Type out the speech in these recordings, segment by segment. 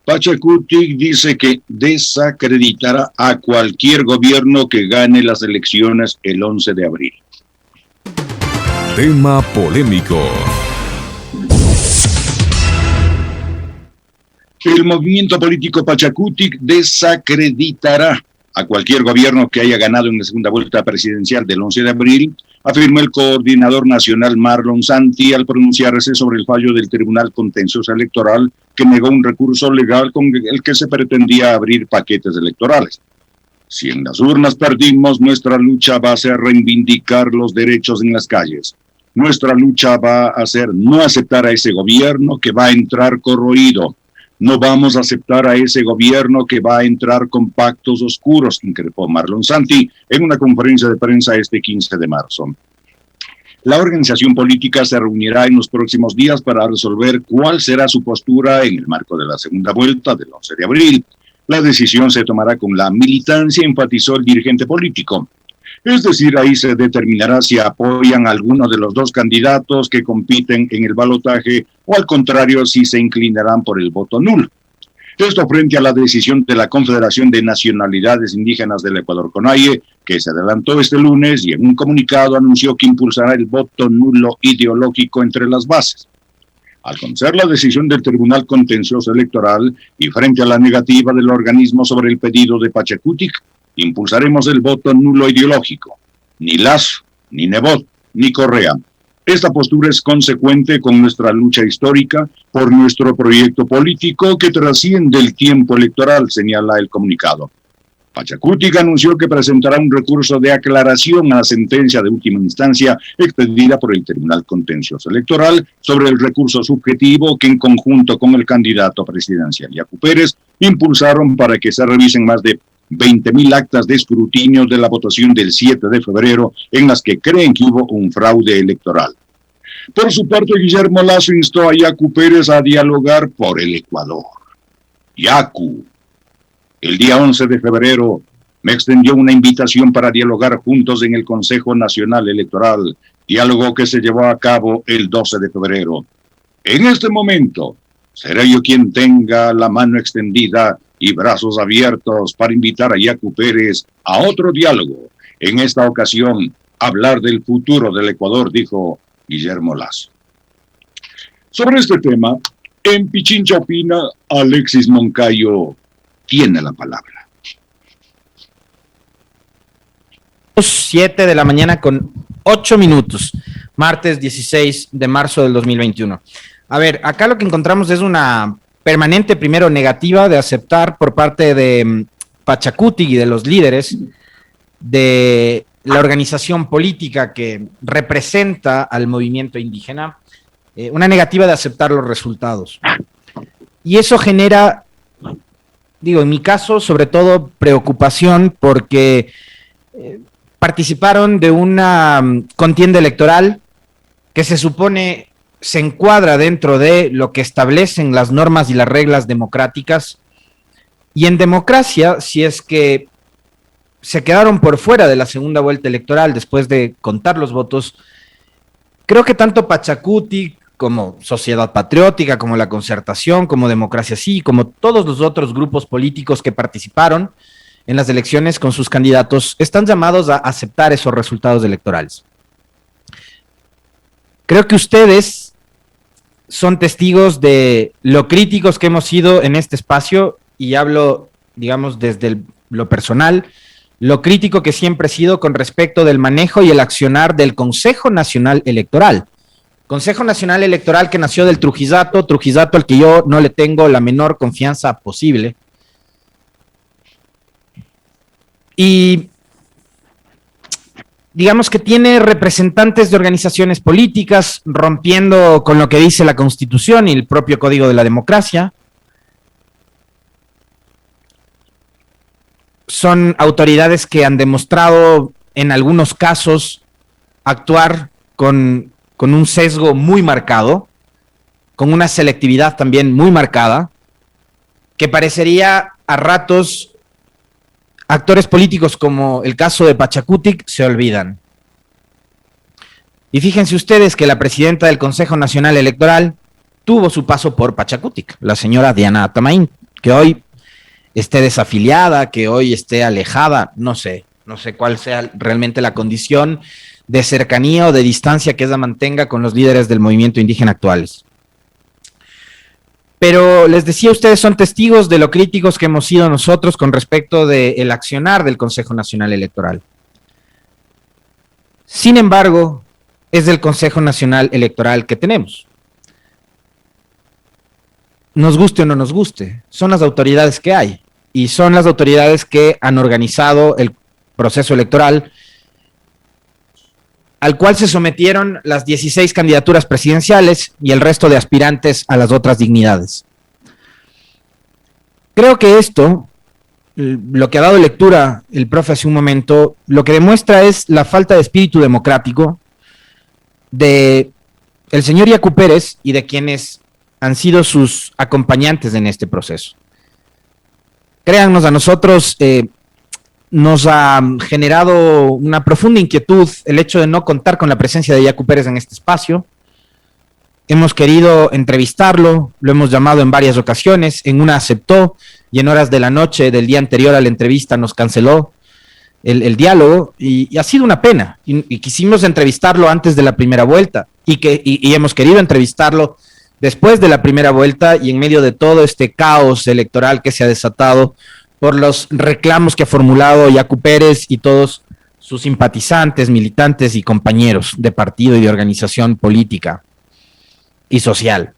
Pachacutic dice que desacreditará a cualquier gobierno que gane las elecciones el 11 de abril. Tema polémico. El movimiento político Pachacutic desacreditará a cualquier gobierno que haya ganado en la segunda vuelta presidencial del 11 de abril, afirmó el coordinador nacional Marlon Santi al pronunciarse sobre el fallo del Tribunal Contencioso Electoral que negó un recurso legal con el que se pretendía abrir paquetes electorales. Si en las urnas perdimos, nuestra lucha va a ser reivindicar los derechos en las calles. Nuestra lucha va a ser no aceptar a ese gobierno que va a entrar corroído. No vamos a aceptar a ese gobierno que va a entrar con pactos oscuros, increpó Marlon Santi en una conferencia de prensa este 15 de marzo. La organización política se reunirá en los próximos días para resolver cuál será su postura en el marco de la segunda vuelta del 11 de abril. La decisión se tomará con la militancia, enfatizó el dirigente político. Es decir, ahí se determinará si apoyan a alguno de los dos candidatos que compiten en el balotaje o al contrario si se inclinarán por el voto nulo. Esto frente a la decisión de la Confederación de Nacionalidades Indígenas del Ecuador, CONAIE, que se adelantó este lunes y en un comunicado anunció que impulsará el voto nulo ideológico entre las bases. Al conocer la decisión del Tribunal Contencioso Electoral y frente a la negativa del organismo sobre el pedido de Pachacutic, impulsaremos el voto nulo ideológico. Ni Lazo, ni Nebot, ni Correa. Esta postura es consecuente con nuestra lucha histórica por nuestro proyecto político que trasciende el tiempo electoral, señala el comunicado. Pachacutic anunció que presentará un recurso de aclaración a la sentencia de última instancia expedida por el Tribunal Contencioso Electoral sobre el recurso subjetivo que en conjunto con el candidato presidencial Yacu Pérez impulsaron para que se revisen más de 20,000 actas de escrutinio de la votación del 7 de febrero en las que creen que hubo un fraude electoral. Por su parte, Guillermo Lasso instó a Yacu Pérez a dialogar por el Ecuador. Yacu, el día 11 de febrero, me extendió una invitación para dialogar juntos en el Consejo Nacional Electoral, diálogo que se llevó a cabo el 12 de febrero. En este momento, seré yo quien tenga la mano extendida y brazos abiertos para invitar a Yacu Pérez a otro diálogo. En esta ocasión, hablar del futuro del Ecuador, dijo Guillermo Lasso. Sobre este tema, en Pichincha Opina, Alexis Moncayo tiene la palabra. 7 de la mañana con 8 minutos, martes 16 de marzo del 2021. A ver, acá lo que encontramos es una permanente, primero, negativa de aceptar por parte de Pachacutic y de los líderes de la organización política que representa al movimiento indígena, una negativa de aceptar los resultados. Y eso genera, digo, en mi caso, sobre todo preocupación porque participaron de una contienda electoral que se supone se encuadra dentro de lo que establecen las normas y las reglas democráticas. Y en democracia, si es que se quedaron por fuera de la segunda vuelta electoral después de contar los votos, creo que tanto Pachacutic como Sociedad Patriótica, como la Concertación, como Democracia Sí, como todos los otros grupos políticos que participaron en las elecciones con sus candidatos, están llamados a aceptar esos resultados electorales. Creo que ustedes son testigos de lo críticos que hemos sido en este espacio, y hablo, digamos, desde lo personal, lo crítico que siempre he sido con respecto del manejo y el accionar del Consejo Nacional Electoral. Consejo Nacional Electoral que nació del Trujillato al que yo no le tengo la menor confianza posible. Y digamos que tiene representantes de organizaciones políticas rompiendo con lo que dice la Constitución y el propio Código de la Democracia. Son autoridades que han demostrado en algunos casos actuar con un sesgo muy marcado, con una selectividad también muy marcada, que parecería a ratos actores políticos como el caso de Pachacutic se olvidan. Y fíjense ustedes que la presidenta del Consejo Nacional Electoral tuvo su paso por Pachacutic, la señora Diana Atamaín, que hoy esté desafiliada, que hoy esté alejada, no sé cuál sea realmente la condición de cercanía o de distancia que ella mantenga con los líderes del movimiento indígena actuales. Pero les decía, ustedes son testigos de lo críticos que hemos sido nosotros con respecto del accionar del Consejo Nacional Electoral. Sin embargo, es del Consejo Nacional Electoral que tenemos. Nos guste o no nos guste, son las autoridades que hay y son las autoridades que han organizado el proceso electoral al cual se sometieron las 16 candidaturas presidenciales y el resto de aspirantes a las otras dignidades. Creo que esto, lo que ha dado lectura el profe hace un momento, lo que demuestra es la falta de espíritu democrático de el señor Yacu Pérez y de quienes han sido sus acompañantes en este proceso. Créannos, a nosotros nos ha generado una profunda inquietud el hecho de no contar con la presencia de Yacu Pérez en este espacio. Hemos querido entrevistarlo, lo hemos llamado en varias ocasiones, en una aceptó y en horas de la noche del día anterior a la entrevista nos canceló el diálogo y ha sido una pena. Y quisimos entrevistarlo antes de la primera vuelta y hemos querido entrevistarlo después de la primera vuelta y en medio de todo este caos electoral que se ha desatado por los reclamos que ha formulado Yacu Pérez y todos sus simpatizantes, militantes y compañeros de partido y de organización política y social.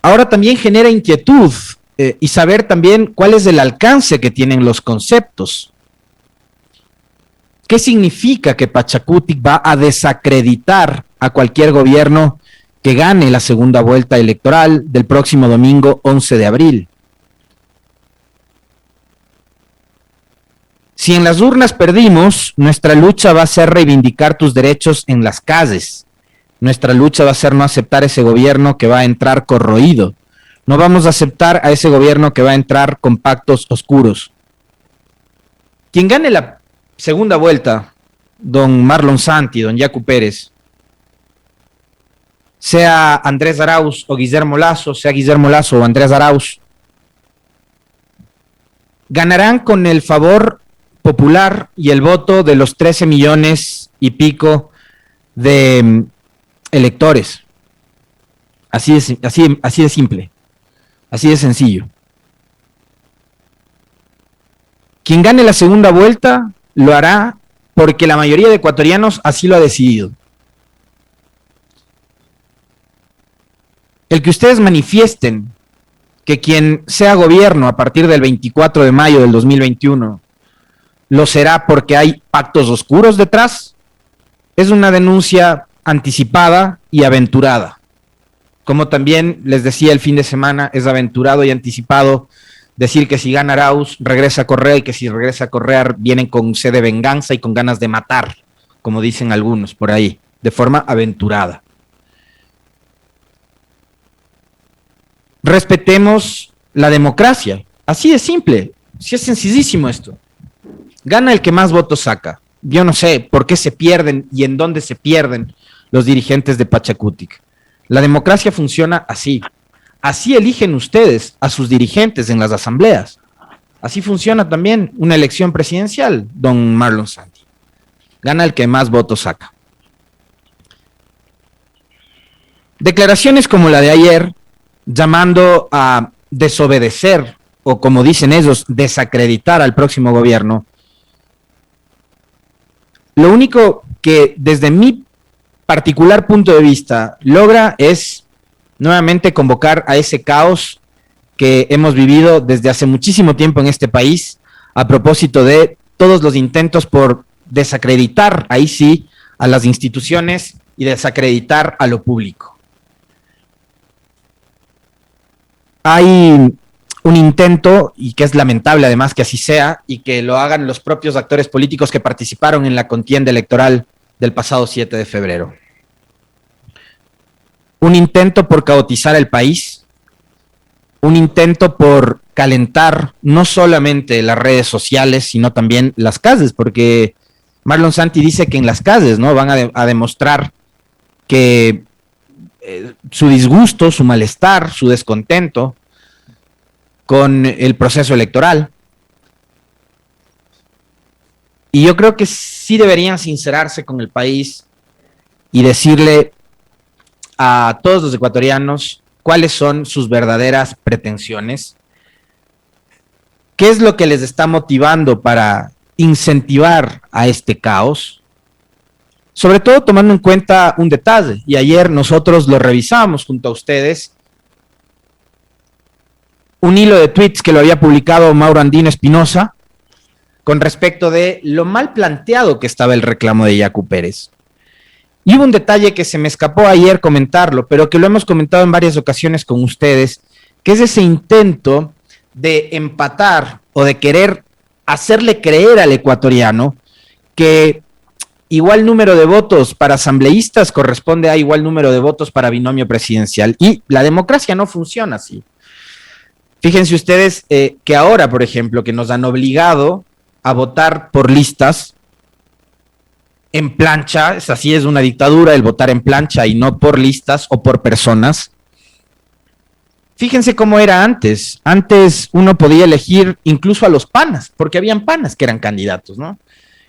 Ahora también genera inquietud y saber también cuál es el alcance que tienen los conceptos. ¿Qué significa que Pachacutic va a desacreditar a cualquier gobierno que gane la segunda vuelta electoral del próximo domingo 11 de abril? Si en las urnas perdimos, nuestra lucha va a ser reivindicar tus derechos en las calles. Nuestra lucha va a ser no aceptar ese gobierno que va a entrar corroído. No vamos a aceptar a ese gobierno que va a entrar con pactos oscuros. Quien gane la segunda vuelta, don Marlon Santi, don Yacu Pérez, sea Andrés Arauz o Guillermo Lasso, sea Guillermo Lasso o Andrés Arauz, ganarán con el favor popular y el voto de los 13 millones y pico de electores. Así de simple, así de sencillo. Quien gane la segunda vuelta lo hará porque la mayoría de ecuatorianos así lo ha decidido. El que ustedes manifiesten que quien sea gobierno a partir del 24 de mayo del 2021 lo será porque hay pactos oscuros detrás, es una denuncia anticipada y aventurada. Como también les decía el fin de semana, es aventurado y anticipado decir que si gana Arauz, regresa Correa, y que si regresa Correa vienen con sed de venganza y con ganas de matar, como dicen algunos por ahí, de forma aventurada. Respetemos la democracia, así de simple, sí es sencillísimo esto. Gana el que más votos saca. Yo no sé por qué se pierden y en dónde se pierden los dirigentes de Pachacutic. La democracia funciona así. Así eligen ustedes a sus dirigentes en las asambleas. Así funciona también una elección presidencial, don Marlon Santi. Gana el que más votos saca. Declaraciones como la de ayer, llamando a desobedecer, o como dicen ellos, desacreditar al próximo gobierno, lo único que desde mi particular punto de vista logra es nuevamente convocar a ese caos que hemos vivido desde hace muchísimo tiempo en este país a propósito de todos los intentos por desacreditar, ahí sí, a las instituciones y desacreditar a lo público. Hay un intento, y que es lamentable además que así sea, y que lo hagan los propios actores políticos que participaron en la contienda electoral del pasado 7 de febrero. Un intento por caotizar el país, un intento por calentar no solamente las redes sociales, sino también las calles, porque Marlon Santi dice que en las calles, ¿no?, van a demostrar que su disgusto, su malestar, su descontento con el proceso electoral. Y yo creo que sí deberían sincerarse con el país y decirle a todos los ecuatorianos cuáles son sus verdaderas pretensiones, qué es lo que les está motivando para incentivar a este caos, sobre todo tomando en cuenta un detalle, y ayer nosotros lo revisamos junto a ustedes, un hilo de tweets que lo había publicado Mauro Andino Espinosa con respecto de lo mal planteado que estaba el reclamo de Yacu Pérez. Y hubo un detalle que se me escapó ayer comentarlo, pero que lo hemos comentado en varias ocasiones con ustedes, que es ese intento de empatar o de querer hacerle creer al ecuatoriano que igual número de votos para asambleístas corresponde a igual número de votos para binomio presidencial. Y la democracia no funciona así. Fíjense ustedes que ahora, por ejemplo, que nos han obligado a votar por listas en plancha, es así, es una dictadura el votar en plancha y no por listas o por personas. Fíjense cómo era antes. Antes uno podía elegir incluso a los panas, porque habían panas que eran candidatos, ¿no?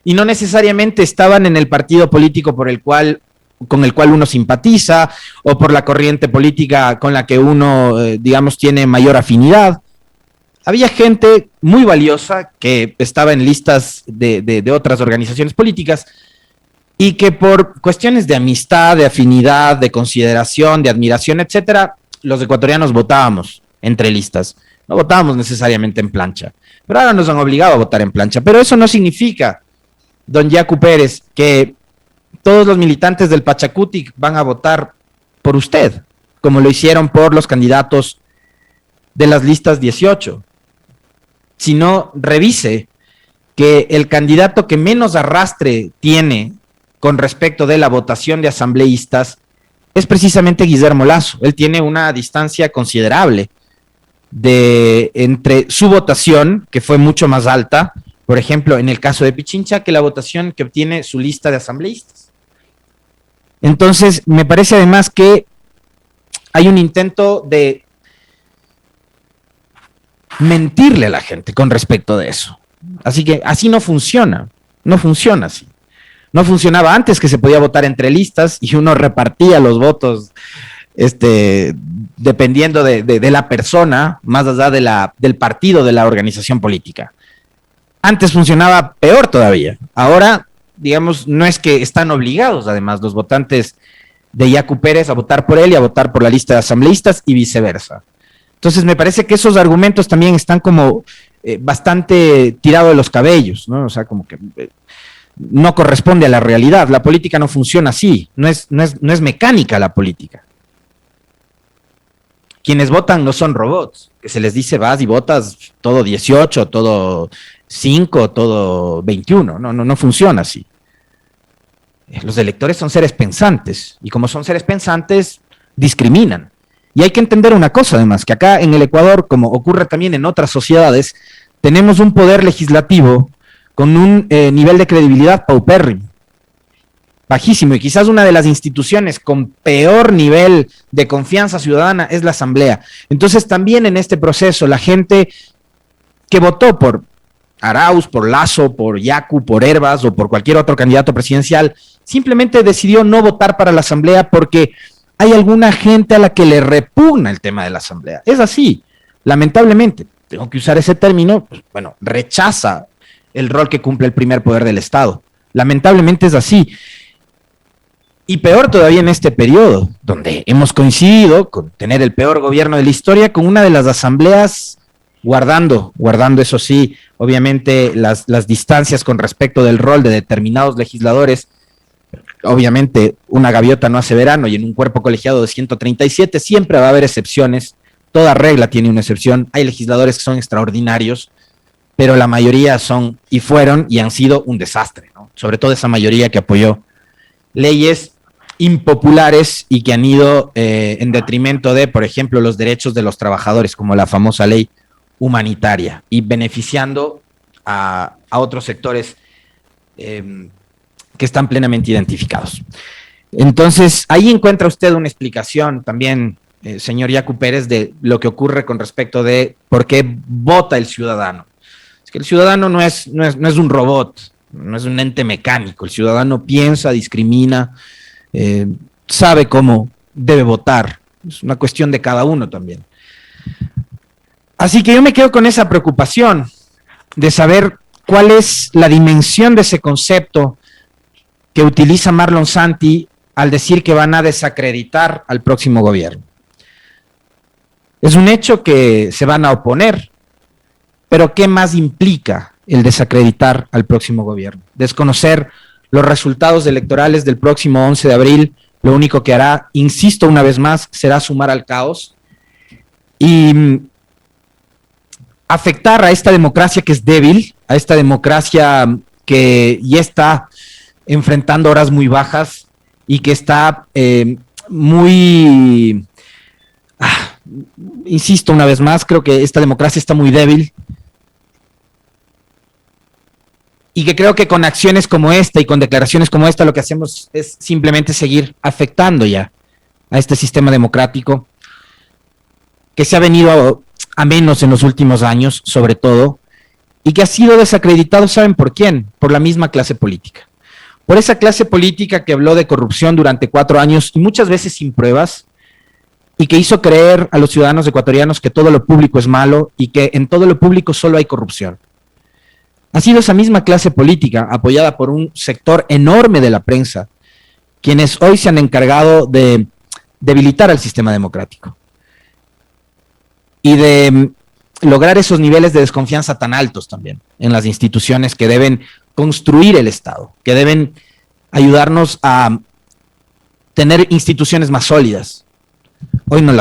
Y no necesariamente estaban en el partido político con el cual uno simpatiza o por la corriente política con la que uno, digamos, tiene mayor afinidad. Había gente muy valiosa que estaba en listas de otras organizaciones políticas y que por cuestiones de amistad, de afinidad, de consideración, de admiración, etcétera, los ecuatorianos votábamos entre listas. No votábamos necesariamente en plancha. Pero ahora nos han obligado a votar en plancha. Pero eso no significa, don Yacu Pérez, que todos los militantes del Pachacutic van a votar por usted, como lo hicieron por los candidatos de las listas 18. Si no, revise que el candidato que menos arrastre tiene con respecto de la votación de asambleístas es precisamente Guillermo Lasso. Él tiene una distancia considerable entre su votación, que fue mucho más alta, por ejemplo, en el caso de Pichincha, que la votación que obtiene su lista de asambleístas. Entonces, me parece además que hay un intento de mentirle a la gente con respecto de eso. Así que así no funciona así. No funcionaba antes, que se podía votar entre listas y uno repartía los votos dependiendo de la persona, más allá del partido, de la organización política. Antes funcionaba peor todavía. Ahora, digamos, no es que están obligados, además, los votantes de Yacu Pérez a votar por él y a votar por la lista de asambleístas y viceversa. Entonces, me parece que esos argumentos también están como bastante tirados de los cabellos, ¿no? O sea, como que no corresponde a la realidad. La política no funciona así, no es mecánica la política. Quienes votan no son robots, que se les dice vas y votas todo 18, todo 5, todo 21, no funciona así. Los electores son seres pensantes, y como son seres pensantes, discriminan. Y hay que entender una cosa además, que acá en el Ecuador, como ocurre también en otras sociedades, tenemos un poder legislativo con un nivel de credibilidad paupérrimo, bajísimo, y quizás una de las instituciones con peor nivel de confianza ciudadana es la Asamblea. Entonces también en este proceso la gente que votó por Arauz, por Lasso, por Yacu, por Hervas o por cualquier otro candidato presidencial, simplemente decidió no votar para la Asamblea porque hay alguna gente a la que le repugna el tema de la Asamblea. Es así, lamentablemente, tengo que usar ese término, pues, bueno, rechaza el rol que cumple el primer poder del Estado. Lamentablemente es así. Y peor todavía en este periodo, donde hemos coincidido con tener el peor gobierno de la historia, con una de las asambleas guardando eso sí, obviamente las distancias con respecto del rol de determinados legisladores. Obviamente una gaviota no hace verano, y en un cuerpo colegiado de 137 siempre va a haber excepciones, toda regla tiene una excepción. Hay legisladores que son extraordinarios, pero la mayoría son y fueron y han sido un desastre, ¿no? Sobre todo esa mayoría que apoyó leyes impopulares y que han ido en detrimento de, por ejemplo, los derechos de los trabajadores, como la famosa ley humanitaria, y beneficiando a otros sectores que están plenamente identificados. Entonces, ahí encuentra usted una explicación también, señor Yacu Pérez, de lo que ocurre con respecto de por qué vota el ciudadano. Es que el ciudadano no es un robot, no es un ente mecánico. El ciudadano piensa, discrimina, sabe cómo debe votar. Es una cuestión de cada uno también. Así que yo me quedo con esa preocupación de saber cuál es la dimensión de ese concepto que utiliza Marlon Santi al decir que van a desacreditar al próximo gobierno. Es un hecho que se van a oponer, pero ¿qué más implica el desacreditar al próximo gobierno? Desconocer los resultados electorales del próximo 11 de abril, lo único que hará, insisto una vez más, será sumar al caos y afectar a esta democracia que es débil, a esta democracia que ya está enfrentando horas muy bajas y que está insisto una vez más, creo que esta democracia está muy débil y que creo que con acciones como esta y con declaraciones como esta lo que hacemos es simplemente seguir afectando ya a este sistema democrático que se ha venido a menos en los últimos años, sobre todo, y que ha sido desacreditado, ¿saben por quién? Por la misma clase política. Por esa clase política que habló de corrupción durante 4 años y muchas veces sin pruebas, y que hizo creer a los ciudadanos ecuatorianos que todo lo público es malo y que en todo lo público solo hay corrupción. Ha sido esa misma clase política, apoyada por un sector enorme de la prensa, quienes hoy se han encargado de debilitar al sistema democrático y de lograr esos niveles de desconfianza tan altos también en las instituciones que deben construir el Estado, que deben ayudarnos a tener instituciones más sólidas. Hoy no las